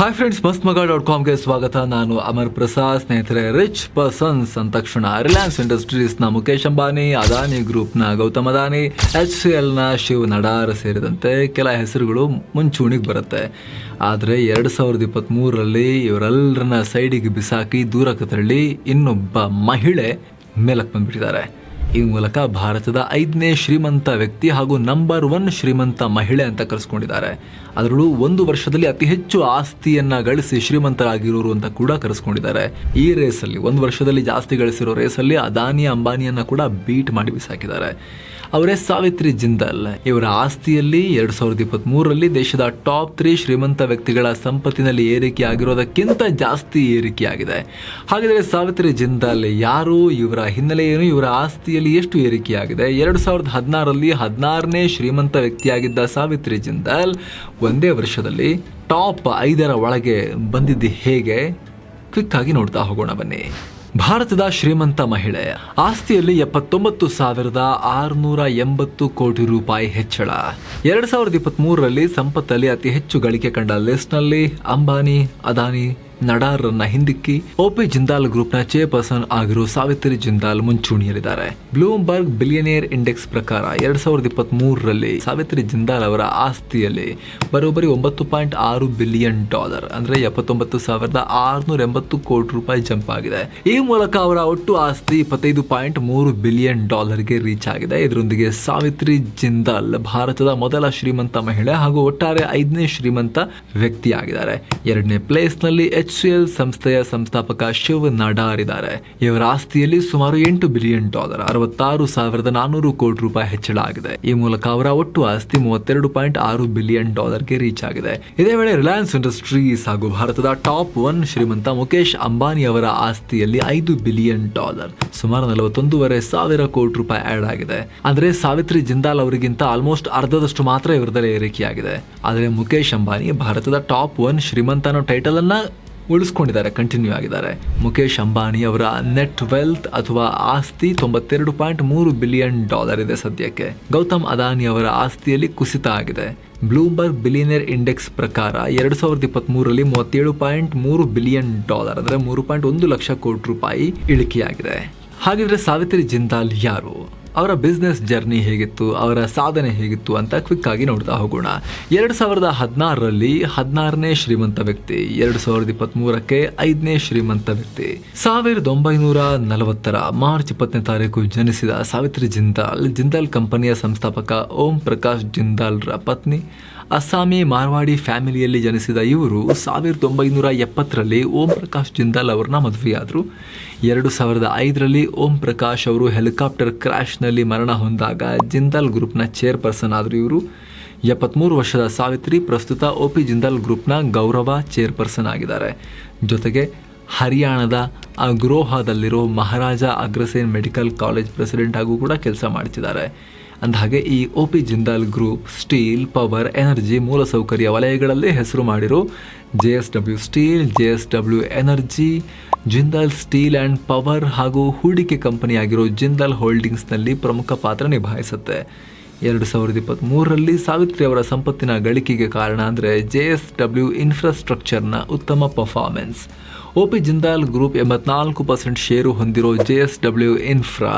Hi friends, mastmaga.comಗೆ ಸ್ವಾಗತ. ನಾನು ಅಮರ್ ಪ್ರಸಾದ್. ಸ್ನೇಹಿತರೆ, ರಿಚ್ ಪರ್ಸನ್ಸ್ ಅಂದ ತಕ್ಷಣ ರಿಲಯನ್ಸ್ ಇಂಡಸ್ಟ್ರೀಸ್ನ ಮುಖೇಶ್ ಅಂಬಾನಿ, ಅದಾನಿ ಗ್ರೂಪ್ನ ಗೌತಮ್ ಅದಾನಿ, HCLನ ಶಿವ್ ನಡಾರ್ ಸೇರಿದಂತೆ ಕೆಲ ಹೆಸರುಗಳು ಮುಂಚೂಣಿಗೆ ಬರುತ್ತೆ. ಆದರೆ 2023ರಲ್ಲಿ ಇವರೆಲ್ಲರನ್ನ ಸೈಡಿಗೆ ಬಿಸಾಕಿ ದೂರಕ್ಕೆ ತಳ್ಳಿ ಇನ್ನೊಬ್ಬ ಮಹಿಳೆ ಮೇಲಕ್ಕೆ ಬಂದ್ಬಿಟ್ಟಿದ್ದಾರೆ. ಈ ಮೂಲಕ ಭಾರತದ 5ನೇ ಶ್ರೀಮಂತ ವ್ಯಕ್ತಿ ಹಾಗೂ ನಂಬರ್ 1 ಶ್ರೀಮಂತ ಮಹಿಳೆ ಅಂತ ಕರೆಸ್ಕೊಂಡಿದ್ದಾರೆ. ಅದರಲ್ಲೂ ಒಂದು ವರ್ಷದಲ್ಲಿ ಅತಿ ಹೆಚ್ಚು ಆಸ್ತಿಯನ್ನ ಗಳಿಸಿ ಶ್ರೀಮಂತರಾಗಿರೋರು ಅಂತ ಕೂಡ ಕರೆಸ್ಕೊಂಡಿದ್ದಾರೆ. ಈ ರೇಸಲ್ಲಿ, ಒಂದು ವರ್ಷದಲ್ಲಿ ಜಾಸ್ತಿ ಗಳಿಸಿರೋ ರೇಸಲ್ಲಿ ಅದಾನಿ ಅಂಬಾನಿಯನ್ನ ಕೂಡ ಬೀಟ್ ಮಾಡಿ ಬಿಸಾಕಿದ್ದಾರೆ. ಅವರೇ ಸಾವಿತ್ರಿ ಜಿಂದಾಲ್. ಇವರ ಆಸ್ತಿಯಲ್ಲಿ 2023ರಲ್ಲಿ ದೇಶದ ಟಾಪ್ 3 ಶ್ರೀಮಂತ ವ್ಯಕ್ತಿಗಳ ಸಂಪತ್ತಿನಲ್ಲಿ ಏರಿಕೆ ಆಗಿರೋದಕ್ಕಿಂತ ಜಾಸ್ತಿ ಏರಿಕೆಯಾಗಿದೆ. ಹಾಗಾದರೆ ಸಾವಿತ್ರಿ ಜಿಂದಾಲ್ ಯಾರು, ಇವರ ಹಿನ್ನೆಲೆ ಏನು, ಇವರ ಆಸ್ತಿಯಲ್ಲಿ ಎಷ್ಟು ಏರಿಕೆಯಾಗಿದೆ? 2016ರಲ್ಲಿ 16ನೇ ಶ್ರೀಮಂತ ವ್ಯಕ್ತಿಯಾಗಿದ್ದ ಸಾವಿತ್ರಿ ಜಿಂದಾಲ್ ಒಂದೇ ವರ್ಷದಲ್ಲಿ ಟಾಪ್ 5ರ ಒಳಗೆ ಬಂದಿದ್ದು ಹೇಗೆ? ಕ್ವಿಕ್ ಆಗಿ ನೋಡ್ತಾ ಹೋಗೋಣ ಬನ್ನಿ. ಭಾರತದ ಶ್ರೀಮಂತ ಮಹಿಳೆ, ಆಸ್ತಿಯಲ್ಲಿ 79,680 ಕೋಟಿ ರೂಪಾಯಿ ಹೆಚ್ಚಳ. 2023ರಲ್ಲಿ ಸಂಪತ್ತಲ್ಲಿ ಅತಿ ಹೆಚ್ಚು ಗಳಿಕೆ ಕಂಡ ಲಿಸ್ಟ್ನಲ್ಲಿ ಅಂಬಾನಿ, ಅದಾನಿ, ನಡಾರ್ರನ್ನ ಹಿಂದಿಕ್ಕಿ OP ಜಿಂದಾಲ್ ಗ್ರೂಪ್ನ ಚೇರ್ಪರ್ಸನ್ ಆಗಿರೋ ಸಾವಿತ್ರಿ ಜಿಂದಾಲ್ ಮುಂಚೂಣಿಯಲ್ಲಿದ್ದಾರೆ. ಬ್ಲೂಮ್ಬರ್ಗ್ ಬಿಲಿಯನೇರ್ ಇಂಡೆಕ್ಸ್ ಪ್ರಕಾರ 2023ರಲ್ಲಿ ಸಾವಿತ್ರಿ ಜಿಂದಾಲ್ ಅವರ ಆಸ್ತಿಯಲ್ಲಿ ಬರೋಬ್ಬರಿ $9.6 ಬಿಲಿಯನ್, ಅಂದ್ರೆ 79,680 ಕೋಟಿ ರೂಪಾಯಿ ಜಂಪ್ ಆಗಿದೆ. ಈ ಮೂಲಕ ಅವರ ಒಟ್ಟು ಆಸ್ತಿ $25.3 ಬಿಲಿಯನ್ ಗೆ ರೀಚ್ ಆಗಿದೆ. ಇದರೊಂದಿಗೆ ಸಾವಿತ್ರಿ ಜಿಂದಾಲ್ ಭಾರತದ ಮೊದಲ ಶ್ರೀಮಂತ ಮಹಿಳೆ ಹಾಗೂ ಒಟ್ಟಾರೆ 5ನೇ ಶ್ರೀಮಂತ ವ್ಯಕ್ತಿಯಾಗಿದ್ದಾರೆ. 2ನೇ ಪ್ಲೇಸ್ ನಲ್ಲಿ HCL ಸಂಸ್ಥೆಯ ಸಂಸ್ಥಾಪಕ ಶಿವ್ ನಡಾರ್ ಇದ್ದಾರೆ. ಇವರ ಆಸ್ತಿಯಲ್ಲಿ ಸುಮಾರು $8 ಬಿಲಿಯನ್, 66,400 ಕೋಟಿ ರೂಪಾಯಿ ಹೆಚ್ಚಳ ಆಗಿದೆ. ಈ ಮೂಲಕ ಅವರ ಒಟ್ಟು ಆಸ್ತಿ $32.6 ಬಿಲಿಯನ್ ಗೆ ರೀಚ್ ಆಗಿದೆ. ಇದೇ ವೇಳೆ ರಿಲಯನ್ಸ್ ಇಂಡಸ್ಟ್ರೀಸ್ ಹಾಗೂ ಭಾರತದ ಟಾಪ್ 1 ಶ್ರೀಮಂತ ಮುಖೇಶ್ ಅಂಬಾನಿ ಅವರ ಆಸ್ತಿಯಲ್ಲಿ $5 ಬಿಲಿಯನ್, ಸುಮಾರು 41,500 ಕೋಟಿ ರೂಪಾಯಿ ಆಡ್ ಆಗಿದೆ. ಅಂದ್ರೆ ಸಾವಿತ್ರಿ ಜಿಂದಾಲ್ ಅವರಿಗಿಂತ ಆಲ್ಮೋಸ್ಟ್ ಅರ್ಧದಷ್ಟು ಮಾತ್ರ ಇವರದಲ್ಲೇ ಏರಿಕೆಯಾಗಿದೆ. ಆದರೆ ಮುಖೇಶ್ ಅಂಬಾನಿ ಭಾರತದ ಟಾಪ್ 1 ಶ್ರೀಮಂತ ಅನ್ನೋ ಟೈಟಲ್ ಅನ್ನ ಉಳಿಸ್ಕೊಂಡಿದ್ದಾರೆ, ಕಂಟಿನ್ಯೂ ಆಗಿದ್ದಾರೆ. ಮುಖೇಶ್ ಅಂಬಾನಿ ಅವರ ನೆಟ್ ವೆಲ್ತ್ ಅಥವಾ ಆಸ್ತಿ $92.3 ಬಿಲಿಯನ್ ಇದೆ ಸದ್ಯಕ್ಕೆ. ಗೌತಮ್ ಅದಾನಿ ಅವರ ಆಸ್ತಿಯಲ್ಲಿ ಕುಸಿತ ಆಗಿದೆ. ಬ್ಲೂಮ್ಬರ್ಗ್ ಬಿಲಿಯನೇರ್ ಇಂಡೆಕ್ಸ್ ಪ್ರಕಾರ 2023ರಲ್ಲಿ $37.3 ಬಿಲಿಯನ್, ಅಂದ್ರೆ 3.1 ಲಕ್ಷ ಕೋಟಿ ರೂಪಾಯಿ ಇಳಿಕೆಯಾಗಿದೆ. ಹಾಗಿದ್ರೆ ಸಾವಿತ್ರಿ ಜಿಂದಾಲ್ ಯಾರು? ಅವರ ಬಿಸ್ನೆಸ್ ಜರ್ನಿ ಹೇಗಿತ್ತು, ಅವರ ಸಾಧನೆ ಹೇಗಿತ್ತು ಅಂತ ಕ್ವಿಕ್ ಆಗಿ ನೋಡ್ತಾ ಹೋಗೋಣ. 2016ರಲ್ಲಿ 16ನೇ ಶ್ರೀಮಂತ ವ್ಯಕ್ತಿ, 2023ಕ್ಕೆ 5ನೇ ಶ್ರೀಮಂತ ವ್ಯಕ್ತಿ. 1940ರ ಮಾರ್ಚ್ 20ನೇ ತಾರೀಕು ಜನಿಸಿದ ಸಾವಿತ್ರಿ ಜಿಂದಾಲ್, ಜಿಂದಾಲ್ ಕಂಪನಿಯ ಸಂಸ್ಥಾಪಕ ಓಂ ಪ್ರಕಾಶ್ ಜಿಂದಾಲ್ರ ಪತ್ನಿ. ಅಸ್ಸಾಮಿ ಮಾರ್ವಾಡಿ ಫ್ಯಾಮಿಲಿಯಲ್ಲಿ ಜನಿಸಿದ ಇವರು 1970ರಲ್ಲಿ ಓಂ ಪ್ರಕಾಶ್ ಜಿಂದಾಲ್ ಅವರನ್ನ ಮದುವೆಯಾದರು. 2005ರಲ್ಲಿ ಓಂ ಪ್ರಕಾಶ್ ಅವರು ಹೆಲಿಕಾಪ್ಟರ್ ಕ್ರ್ಯಾಶ್ನಲ್ಲಿ ಮರಣ ಹೊಂದಾಗ ಜಿಂದಾಲ್ ಗ್ರೂಪ್ನ ಚೇರ್ಪರ್ಸನ್ ಆದರು. ಇವರು 73 ವರ್ಷದ ಸಾವಿತ್ರಿ ಪ್ರಸ್ತುತ OP ಜಿಂದಾಲ್ ಗ್ರೂಪ್ನ ಗೌರವ ಚೇರ್ಪರ್ಸನ್ ಆಗಿದ್ದಾರೆ. ಜೊತೆಗೆ ಹರಿಯಾಣದ ಅಗ್ರೋಹಾದಲ್ಲಿರೋ ಮಹಾರಾಜ ಅಗ್ರಸೇನ್ ಮೆಡಿಕಲ್ ಕಾಲೇಜ್ ಪ್ರೆಸಿಡೆಂಟ್ ಆಗೂ ಕೂಡ ಕೆಲಸ ಮಾಡ್ತಿದ್ದಾರೆ. ಅಂದಹಾಗೆ ಈ OP Jindal group steel, power, energy, ಮೂಲಸೌಕರ್ಯ ವಲಯಗಳಲ್ಲಿ ಹೆಸರು ಮಾಡಿರೋ JSW steel, JSW energy, Jindal steel and power ಹಾಗೂ ಹೂಡಿಕೆ ಕಂಪನಿಯಾಗಿರೋ ಜಿಂದಾಲ್ ಹೋಲ್ಡಿಂಗ್ಸ್ನಲ್ಲಿ ಪ್ರಮುಖ ಪಾತ್ರ ನಿಭಾಯಿಸುತ್ತೆ. 2023ರಲ್ಲಿ ಸಾವಿತ್ರಿ ಅವರ ಸಂಪತ್ತಿನ ಗಳಿಕೆಗೆ ಕಾರಣ ಅಂದರೆ JSW ಇನ್ಫ್ರಾಸ್ಟ್ರಕ್ಚರ್ನ ಉತ್ತಮ ಪರ್ಫಾರ್ಮೆನ್ಸ್. OP ಜಿಂದಾಲ್ ಗ್ರೂಪ್ 84% ಷೇರು ಹೊಂದಿರೋ JSW ಇನ್ಫ್ರಾ,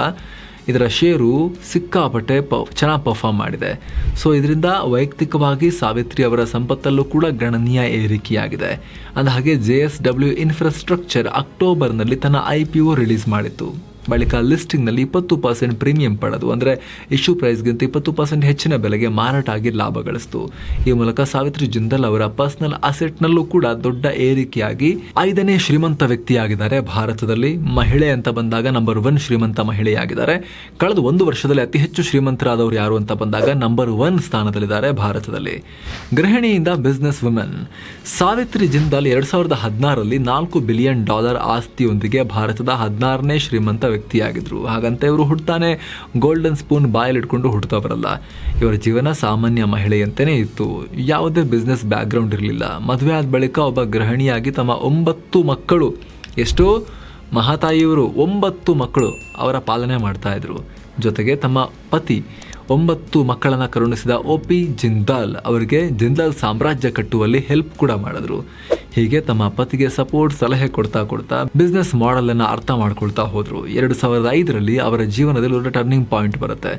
ಇದರ ಷೇರು ಸಿಕ್ಕಾಪಟ್ಟೆ ಚೆನ್ನಾಗಿ ಪರ್ಫಾರ್ಮ್ ಮಾಡಿದೆ. ಸೊ ಇದರಿಂದ ವೈಯಕ್ತಿಕವಾಗಿ ಸಾವಿತ್ರಿ ಅವರ ಸಂಪತ್ತಲ್ಲೂ ಕೂಡ ಗಣನೀಯ ಏರಿಕೆಯಾಗಿದೆ. ಅಂದಹಾಗೆ JSW ಇನ್ಫ್ರಾಸ್ಟ್ರಕ್ಚರ್ ಅಕ್ಟೋಬರ್ನಲ್ಲಿ ತನ್ನ IPO ರಿಲೀಸ್ ಮಾಡಿತ್ತು. ಬಳಿಕ ಲಿಸ್ಟಿಂಗ್ನಲ್ಲಿ 20% ಪ್ರೀಮಿಯಂ ಪಡೆದು, ಅಂದರೆ ಇಶ್ಯೂ ಪ್ರೈಸ್ಗಿಂತ 20% ಹೆಚ್ಚಿನ ಬೆಲೆಗೆ ಮಾರಾಟ ಆಗಿ ಲಾಭ ಗಳಿಸಿತು. ಈ ಮೂಲಕ ಸಾವಿತ್ರಿ ಜಿಂದಾಲ್ ಅವರ ಪರ್ಸನಲ್ ಅಸೆಟ್ನಲ್ಲೂ ಕೂಡ ದೊಡ್ಡ ಏರಿಕೆಯಾಗಿ 5ನೇ ಶ್ರೀಮಂತ ವ್ಯಕ್ತಿಯಾಗಿದ್ದಾರೆ. ಭಾರತದಲ್ಲಿ ಮಹಿಳೆ ಅಂತ ಬಂದಾಗ ನಂಬರ್ 1 ಶ್ರೀಮಂತ ಮಹಿಳೆಯಾಗಿದ್ದಾರೆ. ಕಳೆದ ಒಂದು ವರ್ಷದಲ್ಲಿ ಅತಿ ಹೆಚ್ಚು ಶ್ರೀಮಂತರಾದವರು ಯಾರು ಅಂತ ಬಂದಾಗ ನಂಬರ್ 1 ಸ್ಥಾನದಲ್ಲಿದ್ದಾರೆ ಭಾರತದಲ್ಲಿ. ಗೃಹಿಣಿಯಿಂದ ಬಿಸ್ನೆಸ್ ವುಮೆನ್ ಸಾವಿತ್ರಿ ಜಿಂದಾಲ್ 2016ರಲ್ಲಿ $4 ಬಿಲಿಯನ್ ಆಸ್ತಿಯೊಂದಿಗೆ ಭಾರತದ 16ನೇ ಶ್ರೀಮಂತ ವ್ಯಕ್ತಿಯಾಗಿದ್ರು. ಹಾಗಂತ ಇವರು ಹುಡ್ತಾನೆ ಗೋಲ್ಡನ್ ಸ್ಪೂನ್ ಬಾಯಲ್ಲಿ ಇಟ್ಕೊಂಡು ಹುಡ್ತಾ ಬರಲ್ಲ. ಇವರ ಜೀವನ ಸಾಮಾನ್ಯ ಮಹಿಳೆಯಂತೆಯೇ ಇತ್ತು. ಯಾವುದೇ ಬಿಸ್ನೆಸ್ ಬ್ಯಾಕ್ಗ್ರೌಂಡ್ ಇರಲಿಲ್ಲ. ಮದುವೆ ಆದ ಬಳಿಕ ಒಬ್ಬ ಗೃಹಿಣಿಯಾಗಿ ತಮ್ಮ 9 ಮಕ್ಕಳು, ಎಷ್ಟೋ ಮಹಾತಾಯಿಯವರು 9 ಮಕ್ಕಳು ಅವರ ಪಾಲನೆ ಮಾಡ್ತಾ ಇದ್ರು. ಜೊತೆಗೆ ತಮ್ಮ ಪತಿ 9 ಮಕ್ಕಳನ್ನು ಕರುಣಿಸಿದ OP ಜಿಂದಾಲ್ ಅವರಿಗೆ ಜಿಂದಾಲ್ ಸಾಮ್ರಾಜ್ಯ ಕಟ್ಟುವಲ್ಲಿ ಹೆಲ್ಪ್ ಕೂಡ ಮಾಡಿದ್ರು. ಹೀಗೆ ತಮ್ಮ ಪತಿಗೆ ಸಪೋರ್ಟ್ ಸಲಹೆ ಕೊಡ್ತಾ ಬಿಸ್ನೆಸ್ ಮಾಡೆಲ್ ಅನ್ನ ಅರ್ಥ ಮಾಡ್ಕೊಳ್ತಾ ಹೋದ್ರು. 2005ರಲ್ಲಿ ಅವರ ಜೀವನದಲ್ಲಿ ಒಂದು ಟರ್ನಿಂಗ್ ಪಾಯಿಂಟ್ ಬರುತ್ತೆ.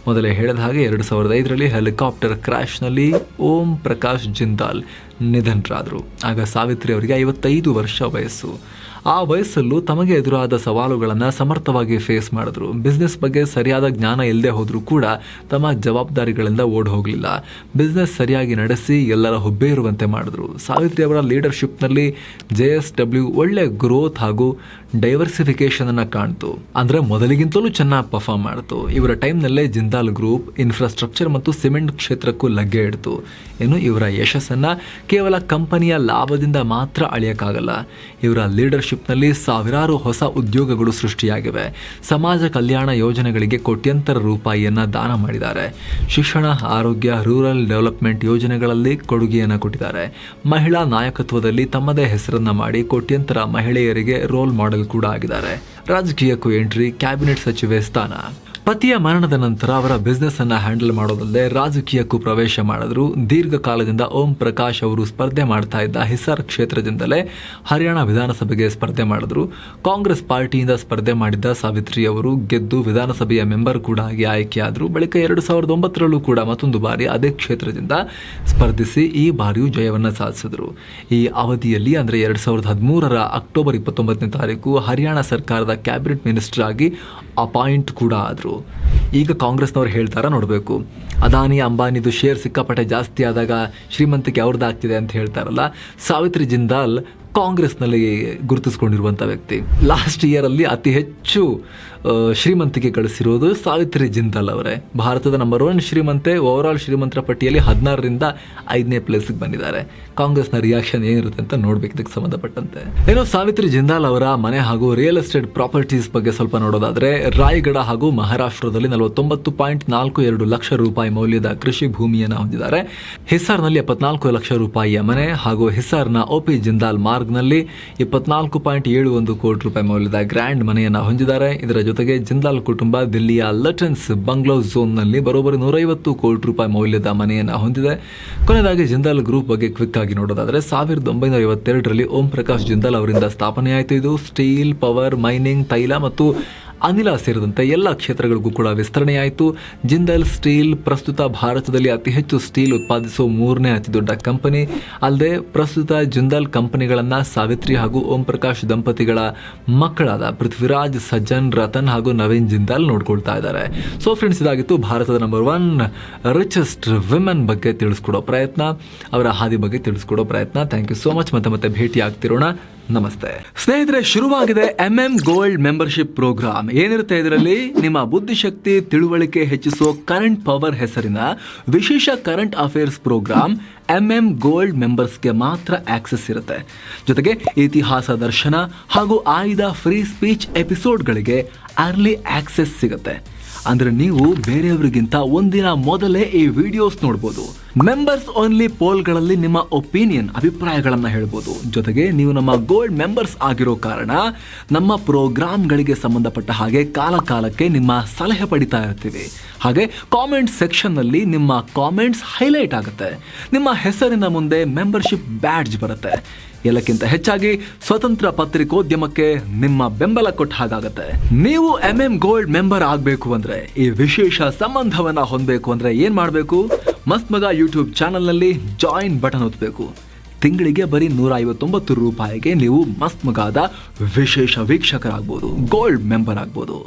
ಮೊದಲೇ ಹೇಳಿದ ಹಾಗೆ 2005ರಲ್ಲಿ ಹೆಲಿಕಾಪ್ಟರ್ ಕ್ರಾಶ್ ನಲ್ಲಿ ಓಂ ಪ್ರಕಾಶ್ ಜಿಂದಾಲ್ ನಿಧನರಾದರು. ಆಗ ಸಾವಿತ್ರಿ ಅವರಿಗೆ 55 ವರ್ಷ ವಯಸ್ಸು. ಆ ವಯಸ್ಸಲ್ಲೂ ತಮಗೆ ಎದುರಾದ ಸವಾಲುಗಳನ್ನು ಸಮರ್ಥವಾಗಿ ಫೇಸ್ ಮಾಡಿದ್ರು. ಬಿಸ್ನೆಸ್ ಬಗ್ಗೆ ಸರಿಯಾದ ಜ್ಞಾನ ಇಲ್ಲದೆ ಹೋದರೂ ಕೂಡ ತಮ್ಮ ಜವಾಬ್ದಾರಿಗಳಿಂದ ಓಡ್ ಹೋಗಲಿಲ್ಲ. ಬಿಸ್ನೆಸ್ ಸರಿಯಾಗಿ ನಡೆಸಿ ಎಲ್ಲರ ಹುಬ್ಬೇ ಇರುವಂತೆ ಮಾಡಿದ್ರು. ಸಾವಿತ್ರಿ ಅವರ ಲೀಡರ್ಶಿಪ್ನಲ್ಲಿ JSW ಒಳ್ಳೆ ಗ್ರೋತ್ ಹಾಗೂ ಡೈವರ್ಸಿಫಿಕೇಶನ್ ಅನ್ನ ಕಾಣ್ತು. ಅಂದ್ರೆ ಮೊದಲಿಗಿಂತಲೂ ಚೆನ್ನಾಗಿ ಪರ್ಫಾರ್ಮ್ ಮಾಡ್ತು. ಇವರ ಟೈಮ್ನಲ್ಲೇ ಜಿಂದಾಲ್ ಗ್ರೂಪ್ ಇನ್ಫ್ರಾಸ್ಟ್ರಕ್ಚರ್ ಮತ್ತು ಸಿಮೆಂಟ್ ಕ್ಷೇತ್ರಕ್ಕೂ ಲಗ್ಗೆ ಇಡ್ತು. ಇನ್ನು ಇವರ ಯಶಸ್ಸನ್ನ ಕೇವಲ ಕಂಪನಿಯ ಲಾಭದಿಂದ ಮಾತ್ರ ಅಳೆಯಕ್ಕಾಗಲ್ಲ. ಇವರ ಲೀಡರ್ಶಿಪ್ನಲ್ಲಿ ಸಾವಿರಾರು ಹೊಸ ಉದ್ಯೋಗಗಳು ಸೃಷ್ಟಿಯಾಗಿವೆ. ಸಮಾಜ ಕಲ್ಯಾಣ ಯೋಜನೆಗಳಿಗೆ ಕೋಟ್ಯಂತರ ರೂಪಾಯಿಯನ್ನ ದಾನ ಮಾಡಿದ್ದಾರೆ. ಶಿಕ್ಷಣ, ಆರೋಗ್ಯ, ರೂರಲ್ ಡೆವಲಪ್ಮೆಂಟ್ ಯೋಜನೆಗಳಲ್ಲಿ ಕೊಡುಗೆಯನ್ನು ಕೊಟ್ಟಿದ್ದಾರೆ. ಮಹಿಳಾ ನಾಯಕತ್ವದಲ್ಲಿ ತಮ್ಮದೇ ಹೆಸರನ್ನ ಮಾಡಿ ಕೋಟ್ಯಂತರ ಮಹಿಳೆಯರಿಗೆ ರೋಲ್ ಮಾಡೆಲ್ ಕೂಡ ಆಗಿದ್ದಾರೆ. ರಾಜಕೀಯಕ್ಕೂ ಎಂಟ್ರಿ, ಕ್ಯಾಬಿನೆಟ್ ಸಚಿವೆ ಸ್ಥಾನ. ಪತಿಯ ಮರಣದ ನಂತರ ಅವರ ಬಿಸ್ನೆಸ್ ಅನ್ನ ಹ್ಯಾಂಡಲ್ ಮಾಡೋದಲ್ಲದೆ ರಾಜಕೀಯಕ್ಕೂ ಪ್ರವೇಶ ಮಾಡಿದ್ರು. ದೀರ್ಘಕಾಲದಿಂದ ಓಂ ಪ್ರಕಾಶ್ ಅವರು ಸ್ಪರ್ಧೆ ಮಾಡ್ತಾ ಇದ್ದ ಹಿಸಾರ್ ಕ್ಷೇತ್ರದಿಂದಲೇ ಹರಿಯಾಣ ವಿಧಾನಸಭೆಗೆ ಸ್ಪರ್ಧೆ ಮಾಡಿದ್ರು. ಕಾಂಗ್ರೆಸ್ ಪಾರ್ಟಿಯಿಂದ ಸ್ಪರ್ಧೆ ಮಾಡಿದ್ದ ಸಾವಿತ್ರಿ ಅವರು ಗೆದ್ದು ವಿಧಾನಸಭೆಯ ಮೆಂಬರ್ ಕೂಡ ಆಗಿ ಆಯ್ಕೆಯಾದರು. ಬಳಿಕ 2009ರಲ್ಲೂ ಕೂಡ ಮತ್ತೊಂದು ಬಾರಿ ಅದೇ ಕ್ಷೇತ್ರದಿಂದ ಸ್ಪರ್ಧಿಸಿ ಈ ಬಾರಿಯೂ ಜಯವನ್ನ ಸಾಧಿಸಿದ್ರು. ಈ ಅವಧಿಯಲ್ಲಿ ಅಂದ್ರೆ 2013ರ ಅಕ್ಟೋಬರ್ 29ನೇ ತಾರೀಕು ಹರಿಯಾಣ ಸರ್ಕಾರದ ಕ್ಯಾಬಿನೆಟ್ ಮಿನಿಸ್ಟರ್ ಆಗಿ ಅಪಾಯಿಂಟ್ ಕೂಡ ಆದರು. ಈಗ ಕಾಂಗ್ರೆಸ್ನವ್ರು ಹೇಳ್ತಾರ ನೋಡಬೇಕು. ಅದಾನಿ ಅಂಬಾನಿದು ಶೇರ್ ಸಿಕ್ಕಾಪಟ್ಟೆ ಜಾಸ್ತಿ ಆದಾಗ ಶ್ರೀಮಂತಿಕೆ ಅವ್ರದ್ದಾಗ್ತಿದೆ ಅಂತ ಹೇಳ್ತಾರಲ್ಲ, ಸಾವಿತ್ರಿ ಜಿಂದಾಲ್ ಕಾಂಗ್ರೆಸ್ನಲ್ಲಿ ಗುರುತಿಸ್ಕೊಂಡಿರುವಂಥ ವ್ಯಕ್ತಿ. ಲಾಸ್ಟ್ ಇಯರಲ್ಲಿ ಅತಿ ಹೆಚ್ಚು ಶ್ರೀಮಂತಿಕೆ ಗಳಿಸಿರೋದು ಸಾವಿತ್ರಿ ಜಿಂದಾಲ್ ಅವರೇ. ಭಾರತದ ನಂಬರ್ 1 ಶ್ರೀಮಂತೆ. ಓವರಾಲ್ ಶ್ರೀಮಂತರ ಪಟ್ಟಿಯಲ್ಲಿ 16ರಿಂದ 5ನೇ ಪ್ಲೇಸ್ಗೆ ಬಂದಿದ್ದಾರೆ. ಕಾಂಗ್ರೆಸ್ನ ರಿಯಾಕ್ಷನ್ ಏನಿರುತ್ತೆ ಅಂತ ನೋಡ್ಬೇಕು ಇದಕ್ಕೆ ಸಂಬಂಧಪಟ್ಟಂತೆ. ಏನೋ ಸಾವಿತ್ರಿ ಜಿಂದಾಲ್ ಅವರ ಮನೆ ಹಾಗೂ ರಿಯಲ್ ಎಸ್ಟೇಟ್ ಪ್ರಾಪರ್ಟೀಸ್ ಬಗ್ಗೆ ಸ್ವಲ್ಪ ನೋಡೋದಾದ್ರೆ, ರಾಯಗಢ ಹಾಗೂ ಮಹಾರಾಷ್ಟ್ರದಲ್ಲಿ 49.42 ಲಕ್ಷ ರೂಪಾಯಿ ಮೌಲ್ಯದ ಕೃಷಿ ಭೂಮಿಯನ್ನು ಹೊಂದಿದ್ದಾರೆ. ಹಿಸಾರ್ನಲ್ಲಿ 74 ಲಕ್ಷ ರೂಪಾಯಿಯ ಮನೆ ಹಾಗೂ ಹಿಸಾರ್ನ OP ಜಿಂದಾಲ್ ಮಾರ್ಗ್ನಲ್ಲಿ 24.71 ಕೋಟಿ ರೂಪಾಯಿ ಮೌಲ್ಯದ ಗ್ರ್ಯಾಂಡ್ ಮನೆಯನ್ನು ಹೊಂದಿದ್ದಾರೆ. ಇದರ ಜೊತೆಗೆ ಜಿಂದಾಲ್ ಕುಟುಂಬ ದಿಲ್ಲಿಯ ಲಟನ್ಸ್ ಬಂಗ್ಲೋ ಝೋನ್ನಲ್ಲಿ ಬರೋಬ್ಬರಿ 150 ಕೋಟಿ ರೂಪಾಯಿ ಮೌಲ್ಯದ ಮನೆಯನ್ನು ಹೊಂದಿದೆ. ಕೊನೆಯದಾಗಿ ಜಿಂದಾಲ್ ಗ್ರೂಪ್ ಬಗ್ಗೆ ಕ್ವಿಕ್ ಆಗಿ ನೋಡೋದಾದ್ರೆ, 1952ರಲ್ಲಿ ಓಂ ಪ್ರಕಾಶ್ ಜಿಂದಾಲ್ ಅವರಿಂದ ಸ್ಥಾಪನೆಯಾಯಿತು. ಇದು ಸ್ಟೀಲ್, ಪವರ್, ಮೈನಿಂಗ್, ತೈಲ ಮತ್ತು ಅನಿಲ ಸೇರಿದಂತೆ ಎಲ್ಲ ಕ್ಷೇತ್ರಗಳಿಗೂ ಕೂಡ ವಿಸ್ತರಣೆಯಾಯಿತು. ಜಿಂದಾಲ್ ಸ್ಟೀಲ್ ಪ್ರಸ್ತುತ ಭಾರತದಲ್ಲಿ ಅತಿ ಹೆಚ್ಚು ಸ್ಟೀಲ್ ಉತ್ಪಾದಿಸುವ 3ನೇ ಅತಿ ದೊಡ್ಡ ಕಂಪನಿ. ಅಲ್ಲದೆ ಪ್ರಸ್ತುತ ಜಿಂದಾಲ್ ಕಂಪನಿಗಳನ್ನು ಸಾವಿತ್ರಿ ಹಾಗೂ ಓಂ ಪ್ರಕಾಶ್ ದಂಪತಿಗಳ ಮಕ್ಕಳಾದ ಪೃಥ್ವಿರಾಜ್, ಸಜ್ಜನ್, ರತನ್ ಹಾಗೂ ನವೀನ್ ಜಿಂದಾಲ್ ನೋಡ್ಕೊಳ್ತಾ ಇದ್ದಾರೆ. ಸೊ ಫ್ರೆಂಡ್ಸ್, ಇದಾಗಿತ್ತು ಭಾರತದ ನಂಬರ್ 1 ರಿಚೆಸ್ಟ್ ವಿಮೆನ್ ಬಗ್ಗೆ ತಿಳಿಸ್ಕೊಡೋ ಪ್ರಯತ್ನ, ಅವರ ಹಾದಿ ಬಗ್ಗೆ ತಿಳಿಸ್ಕೊಡೋ ಪ್ರಯತ್ನ. Thank you so much. ಮತ್ತೆ ಭೇಟಿ ಆಗ್ತಿರೋಣ. ನಮಸ್ತೆ ಸ್ನೇಹಿತರೆ, ಶುರುವಾಗಿದೆ MM ಗೋಲ್ಡ್ ಮೆಂಬರ್ಶಿಪ್ ಪ್ರೋಗ್ರಾಮ್. ಏನಿರುತ್ತೆ ಇದರಲ್ಲಿ? ನಿಮ್ಮ ಬುದ್ಧಿಶಕ್ತಿ, ತಿಳುವಳಿಕೆ ಹೆಚ್ಚಿಸುವ ಕರೆಂಟ್ ಪವರ್ ಹೆಸರಿನ ವಿಶೇಷ current affairs program MM gold ಮೆಂಬರ್ಸ್ಗೆ ಮಾತ್ರ ಆಕ್ಸೆಸ್ ಇರುತ್ತೆ. ಜೊತೆಗೆ ಇತಿಹಾಸ ದರ್ಶನ ಹಾಗೂ ಆಯ್ದ ಫ್ರೀ ಸ್ಪೀಚ್ ಎಪಿಸೋಡ್ಗಳಿಗೆ ಅರ್ಲಿ ಆಕ್ಸೆಸ್ ಸಿಗುತ್ತೆ. ಅಂದ್ರೆ ನೀವು ಬೇರೆಯವರಿಗಿಂತ ಒಂದಿನ ಮೊದಲೇ ಈ ವಿಡಿಯೋಸ್ ನೋಡ್ಬೋದು. ಮೆಂಬರ್ಸ್ ಓನ್ಲಿ ಪೋಲ್ಗಳಲ್ಲಿ ನಿಮ್ಮ ಒಪಿನಿಯನ್, ಅಭಿಪ್ರಾಯಗಳನ್ನ ಹೇಳ್ಬೋದು. ಜೊತೆಗೆ ನೀವು ನಮ್ಮ ಗೋಲ್ಡ್ ಮೆಂಬರ್ಸ್ ಆಗಿರೋ ಕಾರಣ ನಮ್ಮ ಪ್ರೋಗ್ರಾಮ್ಗಳಿಗೆ ಸಂಬಂಧಪಟ್ಟ ಹಾಗೆ ಕಾಲಕಾಲಕ್ಕೆ ನಿಮ್ಮ ಸಲಹೆ ಪಡಿತಾ ಇರ್ತೀವಿ. ಹಾಗೆ ಕಾಮೆಂಟ್ ಸೆಕ್ಷನ್ನಲ್ಲಿ ನಿಮ್ಮ ಕಾಮೆಂಟ್ಸ್ ಹೈಲೈಟ್ ಆಗುತ್ತೆ. ನಿಮ್ಮ ಹೆಸರಿನ ಮುಂದೆ ಮೆಂಬರ್ಶಿಪ್ ಬ್ಯಾಡ್ಜ್ ಬರುತ್ತೆ. ಎಲ್ಲಕ್ಕಿಂತ ಹೆಚ್ಚಾಗಿ ಸ್ವತಂತ್ರ ಪತ್ರಿಕೋದ್ಯಮಕ್ಕೆ ನಿಮ್ಮ ಬೆಂಬಲ ಕೊಟ್ಟ ಹಾಗಾಗತ್ತೆ. ನೀವು MM ಗೋಲ್ಡ್ ಮೆಂಬರ್ ಆಗಬೇಕು ಅಂದ್ರೆ, ಈ ವಿಶೇಷ ಸಂಬಂಧವನ್ನ ಹೊಂದಬೇಕು ಅಂದ್ರೆ ಏನ್ ಮಾಡಬೇಕು? ಮಸ್ತ್ ಮಗ ಯೂಟ್ಯೂಬ್ ಚಾನಲ್ನಲ್ಲಿ ಜಾಯಿನ್ ಬಟನ್ ಒತ್ತಬೇಕು. ತಿಂಗಳಿಗೆ ಬರೀ 159 ರೂಪಾಯಿಗೆ ನೀವು ಮಸ್ತ್ ಮಗಾದ ವಿಶೇಷ ವೀಕ್ಷಕರಾಗ್ಬೋದು, ಗೋಲ್ಡ್ ಮೆಂಬರ್ ಆಗ್ಬೋದು.